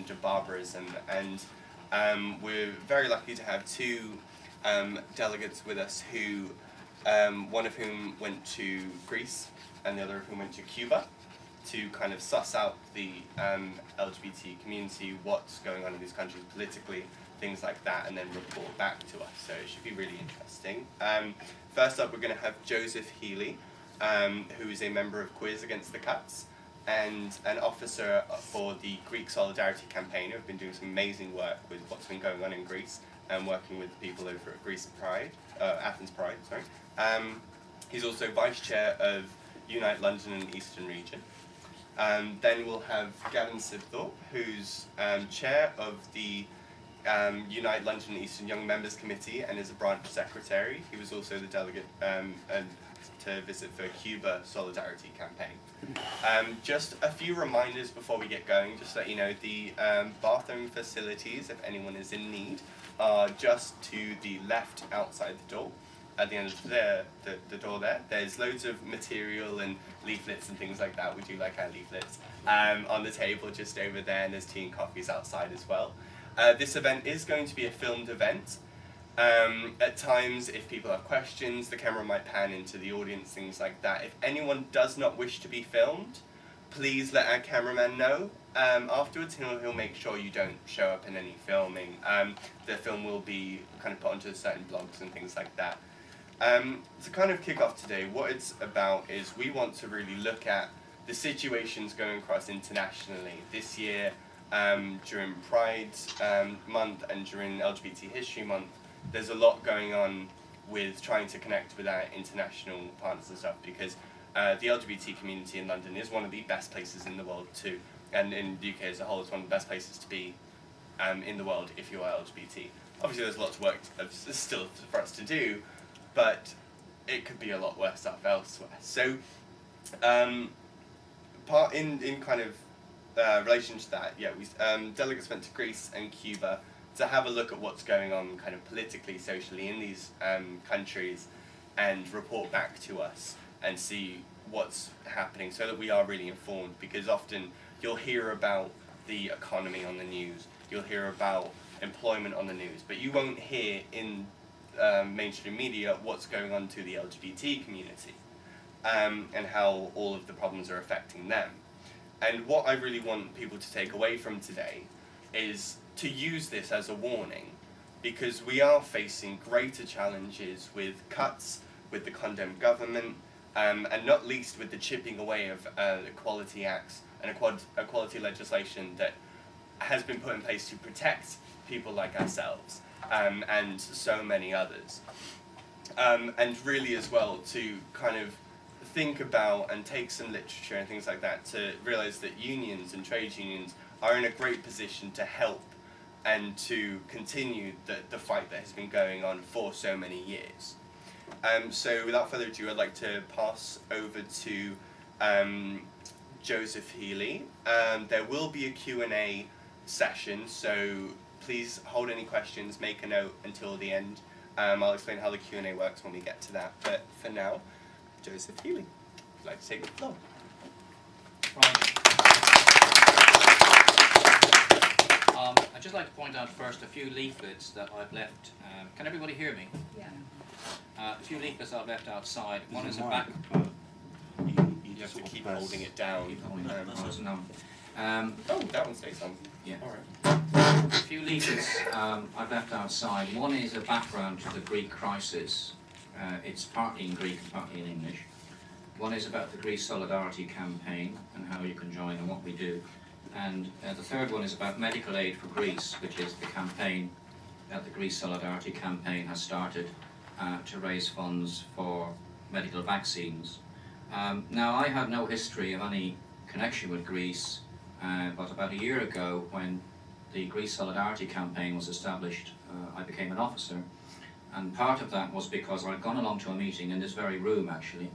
under barbarism, and we're very lucky to have two delegates with us who, one of whom went to Greece and the other of whom went to Cuba to kind of suss out the LGBT community, what's going on in these countries politically, things like that, and then report back to us. So it should be really interesting. First up, we're going to have Joseph Healey, who is a member of Quiz Against the Cuts and an officer for the Greek Solidarity Campaign, who have been doing some amazing work with what's been going on in Greece and working with the people over at Athens Pride. He's also vice chair of Unite London and Eastern Region. Then we'll have Gavin Sibthorpe, who's chair of the Unite London and Eastern Young Members Committee and is a branch secretary. He was also the delegate to visit for Cuba Solidarity Campaign. Just a few reminders before we get going, just to let you know, the bathroom facilities, if anyone is in need, are just to the left outside the door. At the end of the door there, there's loads of material and leaflets and things like that. We do like our leaflets on the table just over there, and there's tea and coffees outside as well. This event is going to be a filmed event. At times, if people have questions, the camera might pan into the audience, things like that. If anyone does not wish to be filmed, please let our cameraman know. Afterwards, he'll make sure you don't show up in any filming. The film will be kind of put onto certain blogs and things like that. To kind of kick off today, what it's about is we want to really look at the situations going across internationally. This year, during Pride Month and during LGBT History Month, there's a lot going on with trying to connect with our international partners and stuff, because the LGBT community in London is one of the best places in the world too, and in the UK as a whole, it's one of the best places to be in the world if you are LGBT. Obviously there's lots of work still for us to do, but it could be a lot worse off elsewhere. So in kind of relation to that, yeah, we delegates went to Greece and Cuba to have a look at what's going on kind of politically, socially in these countries, and report back to us and see what's happening so that we are really informed, because often you'll hear about the economy on the news, you'll hear about employment on the news, but you won't hear in mainstream media what's going on to the LGBT community and how all of the problems are affecting them. And what I really want people to take away from today is to use this as a warning, because we are facing greater challenges with cuts, with the condemned government, and not least with the chipping away of equality acts and equality legislation that has been put in place to protect people like ourselves and so many others. And really as well to kind of think about and take some literature and things like that to realise that unions and trade unions are in a great position to help and to continue the fight that has been going on for so many years. So without further ado, I'd like to pass over to Joseph Healey. There will be a Q&A session, so please hold any questions, make a note until the end. I'll explain how the Q&A works when we get to that, but for now, Joseph Healey, if you'd like to take the floor. Right. I'd just like to point out first a few leaflets that I've left. Can everybody hear me? Yeah. A few leaflets I've left outside. One is a back. You have to keep holding it down. Oh, that one stays on. Yeah. All right. A few leaflets I've left outside. One is a background to the Greek crisis. It's partly in Greek and partly in English. One is about the Greece Solidarity Campaign and how you can join and what we do. And the third one is about medical aid for Greece, which is the campaign that the Greece Solidarity Campaign has started to raise funds for medical vaccines. Now, I had no history of any connection with Greece, but about a year ago, when the Greece Solidarity Campaign was established, I became an officer. And part of that was because I'd gone along to a meeting in this very room, actually,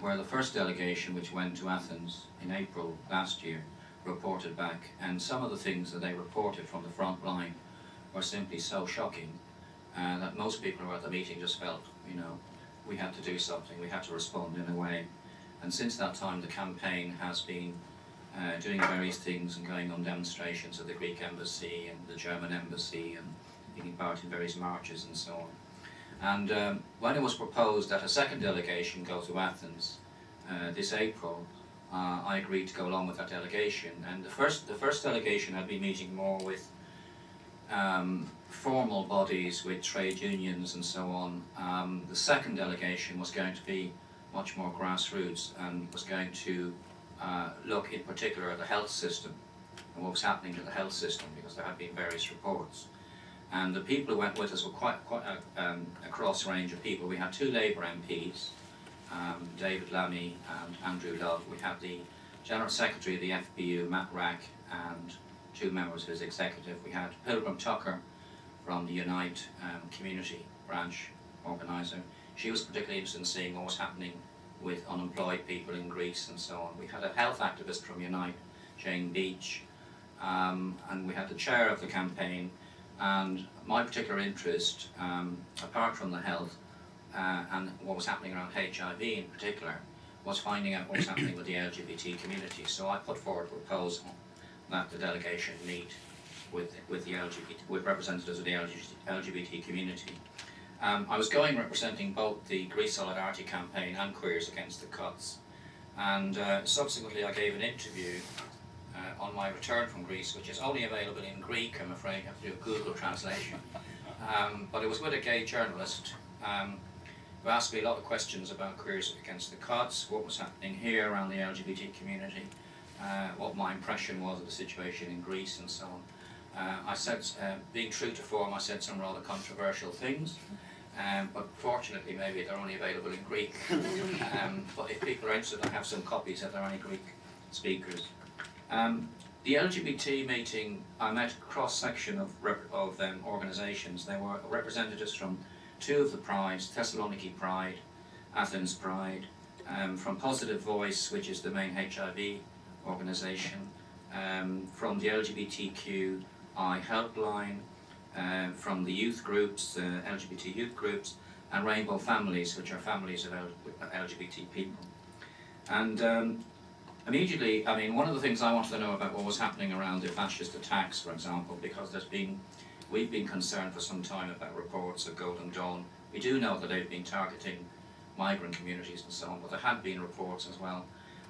where the first delegation, which went to Athens in April last year, reported back, and some of the things that they reported from the front line were simply so shocking that most people who were at the meeting just felt, you know, we had to do something, we had to respond in a way. And since that time, the campaign has been doing various things and going on demonstrations at the Greek embassy and the German embassy and taking part in various marches and so on. And when it was proposed that a second delegation go to Athens this April, I agreed to go along with that delegation. And the first delegation had been meeting more with formal bodies, with trade unions and so on. The second delegation was going to be much more grassroots and was going to look in particular at the health system and what was happening to the health system, because there had been various reports. And the people who went with us were quite a cross range of people. We had two Labour MPs, David Lammy and Andrew Love. We had the General Secretary of the FBU, Matt Rack, and two members of his executive. We had Pilgrim Tucker from the Unite Community Branch organiser. She was particularly interested in seeing what was happening with unemployed people in Greece and so on. We had a health activist from Unite, Jane Beach, and we had the chair of the campaign. And my particular interest, apart from the health and what was happening around HIV in particular, was finding out what was happening with the LGBT community. So I put forward a proposal that the delegation meet with representatives of the LGBT community. I was going representing both the Greece Solidarity campaign and Queers Against the Cuts, and subsequently I gave an interview on my return from Greece, which is only available in Greek, I'm afraid. You have to do a Google translation. But it was with a gay journalist who asked me a lot of questions about Queers Against the Cuts, what was happening here around the LGBT community, what my impression was of the situation in Greece and so on. I said, being true to form, I said some rather controversial things, but fortunately maybe they're only available in Greek. But if people are interested, I have some copies if there are any Greek speakers. The LGBT meeting, I met a cross-section of organisations. There were representatives from two of the prides, Thessaloniki Pride, Athens Pride, from Positive Voice, which is the main HIV organisation, from the LGBTQI helpline, from the youth groups, LGBT youth groups, and Rainbow Families, which are families of LGBT people. And immediately, I mean, one of the things I wanted to know about what was happening around the fascist attacks, for example, because we've been concerned for some time about reports of Golden Dawn. We do know that they've been targeting migrant communities and so on, but there had been reports as well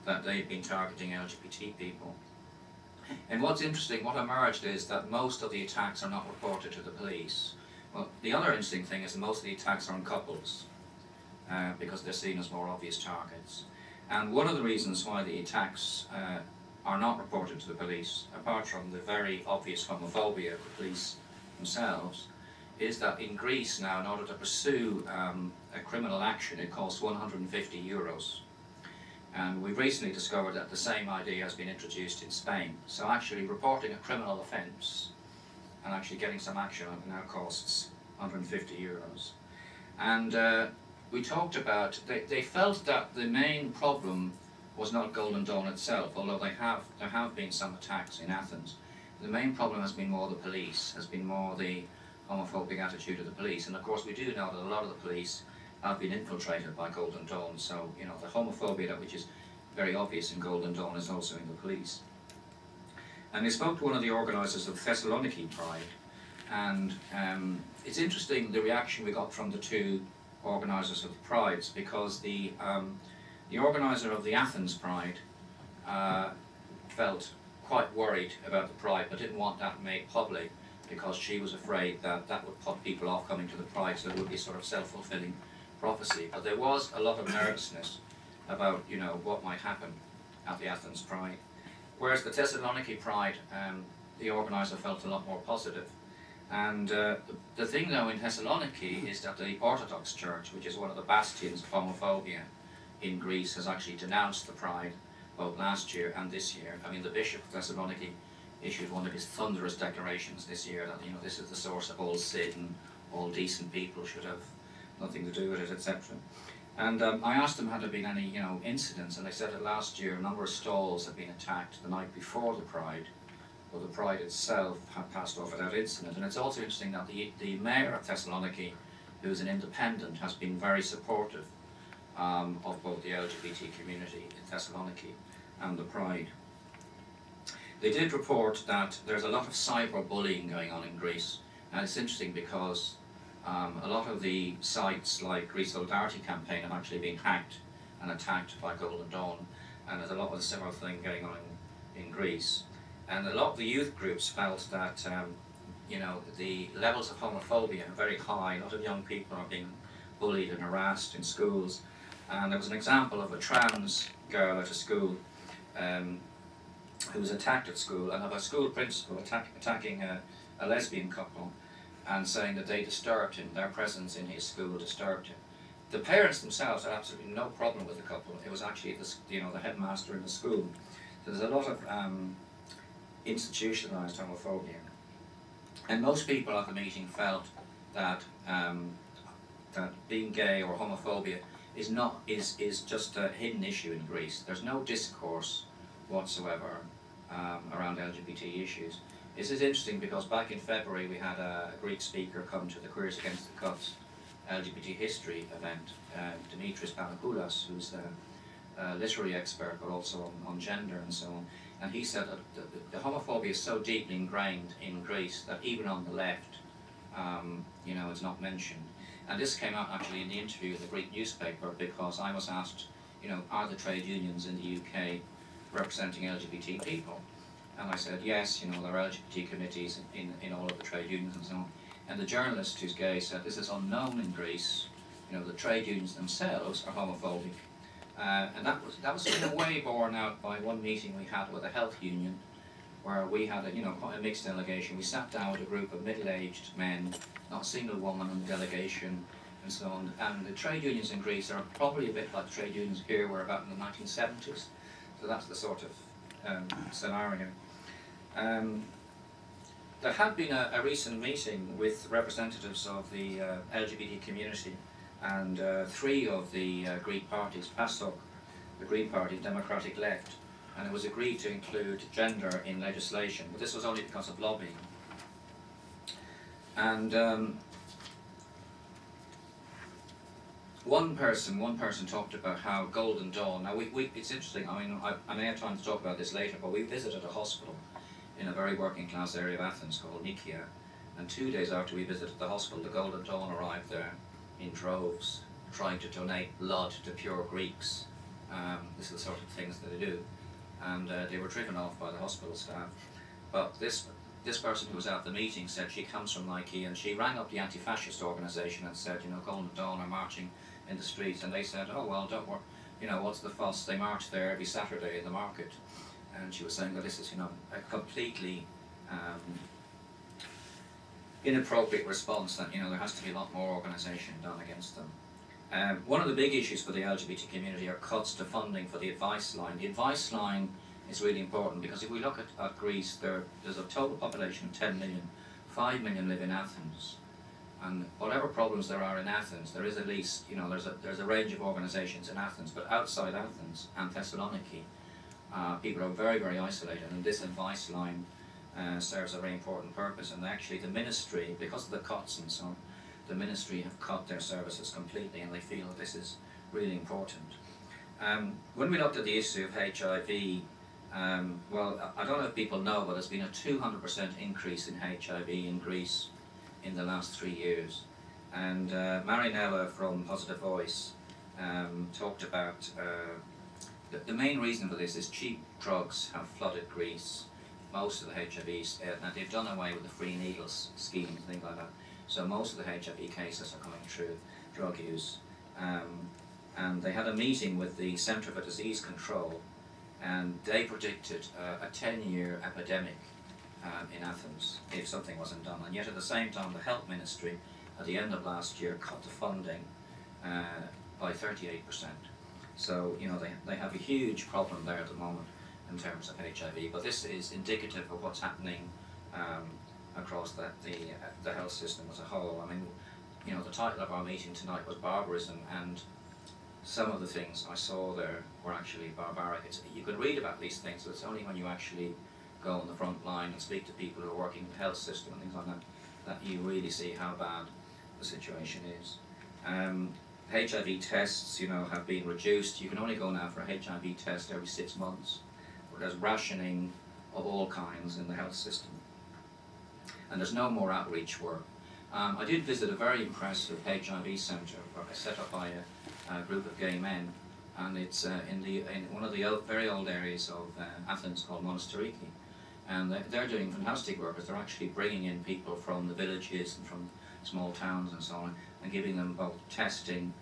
that they've been targeting LGBT people. And what's interesting, what emerged is that most of the attacks are not reported to the police. Well, the other interesting thing is that most of the attacks are on couples, because they're seen as more obvious targets. And one of the reasons why the attacks are not reported to the police, apart from the very obvious homophobia of the police themselves, is that in Greece now, in order to pursue a criminal action, it costs €150. And we've recently discovered that the same idea has been introduced in Spain. So actually reporting a criminal offence and actually getting some action on it now costs €150. And we talked about, they felt that the main problem was not Golden Dawn itself, although there have been some attacks in Athens. The main problem has been more the police, has been more the homophobic attitude of the police. And of course we do know that a lot of the police have been infiltrated by Golden Dawn, so you know the homophobia, which is very obvious in Golden Dawn, is also in the police. And they spoke to one of the organisers of Thessaloniki Pride, and it's interesting the reaction we got from the two organisers of the prides, because the organiser of the Athens Pride felt quite worried about the pride, but didn't want that made public because she was afraid that that would put people off coming to the pride, so it would be sort of self-fulfilling prophecy. But there was a lot of nervousness about, you know, what might happen at the Athens Pride. Whereas the Thessaloniki Pride, the organiser felt a lot more positive. And the thing though in Thessaloniki is that the Orthodox Church, which is one of the bastions of homophobia in Greece, has actually denounced the Pride both last year and this year. I mean, the Bishop of Thessaloniki issued one of his thunderous declarations this year that, you know, this is the source of all sin, all decent people should have nothing to do with it, etc. And I asked them had there been any, you know, incidents, and they said that last year a number of stalls had been attacked the night before the Pride, but the Pride itself had passed off without incident. And it's also interesting that the mayor of Thessaloniki, who is an independent, has been very supportive of both the LGBT community in Thessaloniki and the Pride. They did report that there's a lot of cyberbullying going on in Greece, and it's interesting because a lot of the sites like Greece Solidarity Campaign have actually been hacked and attacked by Golden Dawn, and there's a lot of the similar thing going on in Greece. And a lot of the youth groups felt that you know, the levels of homophobia are very high. A lot of young people are being bullied and harassed in schools. And there was an example of a trans girl at a school who was attacked at school, and of a school principal attacking a lesbian couple and saying that they disturbed him, their presence in his school disturbed him. The parents themselves had absolutely no problem with the couple. It was actually the headmaster in the school. So there's a lot of institutionalized homophobia. And most people at the meeting felt that that being gay or homophobia is just a hidden issue in Greece. There's no discourse whatsoever around LGBT issues. This is interesting because back in February we had a Greek speaker come to the Queers Against the Cuts LGBT history event, Dimitris Panagoulas, who's a literary expert but also on gender and so on. And he said that the homophobia is so deeply ingrained in Greece that even on the left, you know, it's not mentioned. And this came out actually in the interview with the Greek newspaper, because I was asked, you know, are the trade unions in the UK representing LGBT people? And I said, yes, you know, there are LGBT committees in all of the trade unions and so on. And the journalist who's gay said, this is unknown in Greece. You know, the trade unions themselves are homophobic. And that was in a way borne out by one meeting we had with a health union, where we had quite a mixed delegation. We sat down with a group of middle-aged men, not a single woman in the delegation, and so on. And the trade unions in Greece are probably a bit like the trade unions here were about in the 1970s. So that's the sort of scenario. There had been a recent meeting with representatives of the LGBT community, and three of the Greek parties, PASOK, the Green Party, Democratic Left, and it was agreed to include gender in legislation, but this was only because of lobbying. And one person talked about how Golden Dawn, now it's interesting, I mean, I may have time to talk about this later, but we visited a hospital in a very working class area of Athens called Nikia, and 2 days after we visited the hospital, the Golden Dawn arrived there in droves, trying to donate blood to pure Greeks. This is the sort of things that they do. And they were driven off by the hospital staff. But this person who was at the meeting said she comes from Nike, and she rang up the anti-fascist organisation and said, you know, Golden Dawn are marching in the streets, and they said, oh well, don't worry, you know, what's the fuss? They march there every Saturday in the market. And she was saying that this is, you know, a completely inappropriate response, that, you know, there has to be a lot more organisation done against them. One of the big issues for the LGBT community are cuts to funding for the advice line. The advice line is really important because if we look at Greece, there's a total population of 10 million, 5 million live in Athens. And whatever problems there are in Athens, there is at least, you know, there's a range of organisations in Athens, but outside Athens and Thessaloniki, people are very, very isolated, and this advice line serves a very important purpose. And actually the ministry, because of the cuts and so on, the ministry have cut their services completely, and they feel that this is really important. When we looked at the issue of HIV, well, I don't know if people know, but there's been a 200% increase in HIV in Greece in the last 3 years. And Marinella from Positive Voice talked about the main reason for this is cheap drugs have flooded Greece. Most of the HIVs, now they've done away with the free needles scheme and things like that. So most of the HIV cases are coming through drug use. And they had a meeting with the Centre for Disease Control, and they predicted a 10-year epidemic in Athens if something wasn't done. And yet at the same time, the Health Ministry at the end of last year cut the funding by 38%. So, you know, they have a huge problem there at the moment in terms of HIV, but this is indicative of what's happening across the health system as a whole. I mean, you know, the title of our meeting tonight was Barbarism, and some of the things I saw there were actually barbaric. You can read about these things, but it's only when you actually go on the front line and speak to people who are working in the health system and things like that, that you really see how bad the situation is. HIV tests, you know, have been reduced. You can only go now for a HIV test every 6 months. There's rationing of all kinds in the health system. And there's no more outreach work. I did visit a very impressive HIV centre set up by a group of gay men, and it's in one of the very old areas of Athens called Monastiriki. And they're doing fantastic work, because they're actually bringing in people from the villages and from small towns and so on, and giving them both testing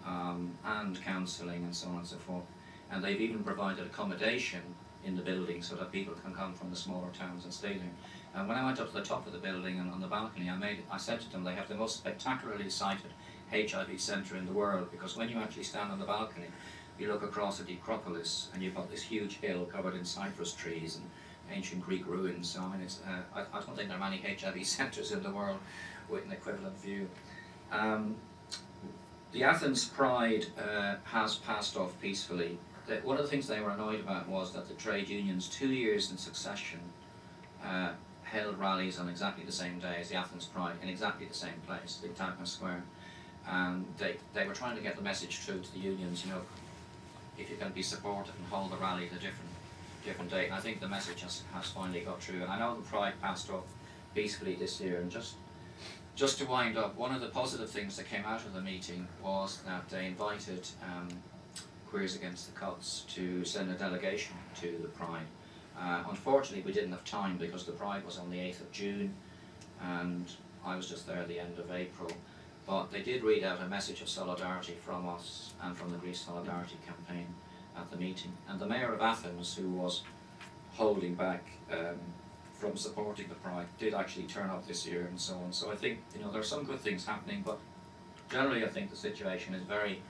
and counselling and so on and so forth. And they've even provided accommodation in the building so that people can come from the smaller towns and stay there. And when I went up to the top of the building and on the balcony, I said to them, they have the most spectacularly sited HIV centre in the world, because when you actually stand on the balcony, you look across at the Acropolis, and you've got this huge hill covered in cypress trees and ancient Greek ruins. So I mean, I don't think there are many HIV centres in the world with an equivalent view. The Athens Pride has passed off peacefully. One of the things they were annoyed about was that the trade unions, 2 years in succession, held rallies on exactly the same day as the Athens Pride, in exactly the same place, the Tagma Square. And they were trying to get the message through to the unions, you know, if you're going to be supportive and hold the rally at a different date. And I think the message has finally got through. And I know the Pride passed off peacefully this year. And just to wind up, one of the positive things that came out of the meeting was that they invited Queers Against the Cuts to send a delegation to the Pride. Unfortunately, we didn't have time, because the Pride was on the 8th of June, and I was just there at the end of April. But they did read out a message of solidarity from us and from the Greece Solidarity Campaign at the meeting. And the Mayor of Athens, who was holding back from supporting the Pride, did actually turn up this year and so on. So I think, you know, there are some good things happening, but generally I think the situation is very,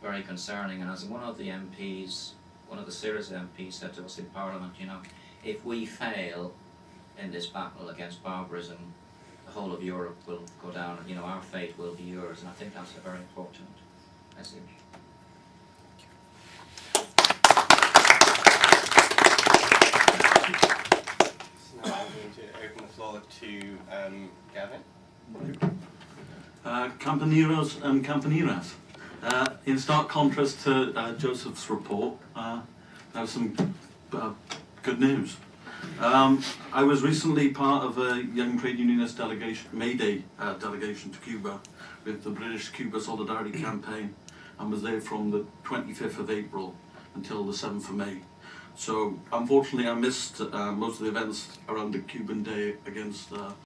very concerning. And as one of the MPs, one of the Syriza MPs said to us in Parliament, you know, if we fail in this battle against barbarism, the whole of Europe will go down, and, you know, our fate will be yours. And I think that's a very important message. So now I'm going to open the floor to Gavin. Campaneros and Campaneras. In stark contrast to Joseph's report, there was some good news. I was recently part of a young trade unionist delegation, May Day delegation to Cuba with the British Cuba Solidarity Campaign, and was there from the 25th of April until the 7th of May. So unfortunately I missed most of the events around the Cuban Day against